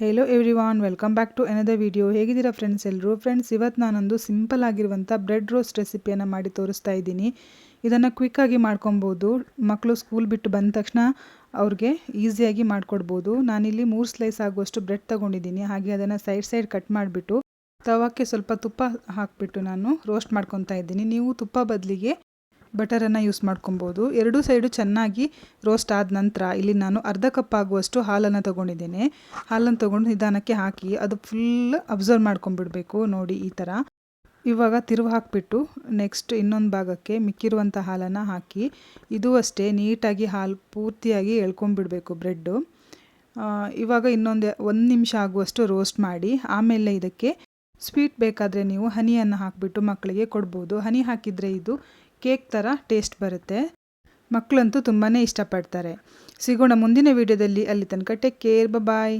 Hello everyone, welcome back to another video. ಹೇಗಿದ್ದೀರಾ friends ಎಲ್ಲರೂ? ಇವತ್ತು ನಾನೊಂದು ಸಿಂಪಲ್ ಆಗಿರುವಂಥ ಬ್ರೆಡ್ ರೋಸ್ಟ್ ರೆಸಿಪಿಯನ್ನು ಮಾಡಿ ತೋರಿಸ್ತಾ ಇದ್ದೀನಿ. ಇದನ್ನು ಕ್ವಿಕ್ಕಾಗಿ ಮಾಡ್ಕೊಬೋದು. ಮಕ್ಕಳು ಸ್ಕೂಲ್ ಬಿಟ್ಟು ಬಂದ ತಕ್ಷಣ ಅವ್ರಿಗೆ ಈಸಿಯಾಗಿ ಮಾಡಿಕೊಡ್ಬೋದು. ನಾನಿಲ್ಲಿ 3 ಸ್ಲೈಸ್ ಆಗುವಷ್ಟು ಬ್ರೆಡ್ ತೊಗೊಂಡಿದ್ದೀನಿ. ಹಾಗೆ ಅದನ್ನು ಸೈಡ್ ಕಟ್ ಮಾಡಿಬಿಟ್ಟು ತವಕ್ಕೆ ಸ್ವಲ್ಪ ತುಪ್ಪ ಹಾಕಿಬಿಟ್ಟು ನಾನು ರೋಸ್ಟ್ ಮಾಡ್ಕೊತಾ ಇದ್ದೀನಿ. ನೀವು ತುಪ್ಪ ಬದಲಿಗೆ ಬಟರನ್ನು ಯೂಸ್ ಮಾಡ್ಕೊಬೋದು. ಎರಡೂ ಸೈಡು ಚೆನ್ನಾಗಿ ರೋಸ್ಟ್ ಆದ ನಂತರ ಇಲ್ಲಿ ನಾನು ಅರ್ಧ ಕಪ್ ಆಗುವಷ್ಟು ಹಾಲನ್ನು ತೊಗೊಂಡಿದ್ದೇನೆ. ಹಾಲನ್ನು ತೊಗೊಂಡು ನಿಧಾನಕ್ಕೆ ಹಾಕಿ ಅದು ಫುಲ್ ಅಬ್ಸರ್ವ್ ಮಾಡ್ಕೊಂಬಿಡಬೇಕು. ನೋಡಿ ಈ ಥರ. ಇವಾಗ ತಿರುವು ಹಾಕಿಬಿಟ್ಟು ನೆಕ್ಸ್ಟ್ ಇನ್ನೊಂದು ಭಾಗಕ್ಕೆ ಮಿಕ್ಕಿರುವಂಥ ಹಾಲನ್ನು ಹಾಕಿ ಇದು ಅಷ್ಟೇ ನೀಟಾಗಿ ಹಾಲು ಪೂರ್ತಿಯಾಗಿ ಎಳ್ಕೊಂಬಿಡಬೇಕು ಬ್ರೆಡ್ಡು. ಇವಾಗ ಒಂದು ನಿಮಿಷ ಆಗುವಷ್ಟು ರೋಸ್ಟ್ ಮಾಡಿ ಆಮೇಲೆ ಇದಕ್ಕೆ ಸ್ವೀಟ್ ಬೇಕಾದರೆ ನೀವು ಹನಿಯನ್ನು ಹಾಕಿಬಿಟ್ಟು ಮಕ್ಕಳಿಗೆ ಕೊಡ್ಬೋದು. ಹನಿ ಹಾಕಿದರೆ ಇದು ಕೇಕ್ ಥರ ಟೇಸ್ಟ್ ಬರುತ್ತೆ. ಮಕ್ಕಳಂತೂ ತುಂಬಾ ಇಷ್ಟಪಡ್ತಾರೆ. ಸಿಗೋಣ ಮುಂದಿನ ವಿಡಿಯೋದಲ್ಲಿ. ಅಲ್ಲಿ ತನಕ ಟೇಕ್ ಕೇರ್, ಬಾಯ್.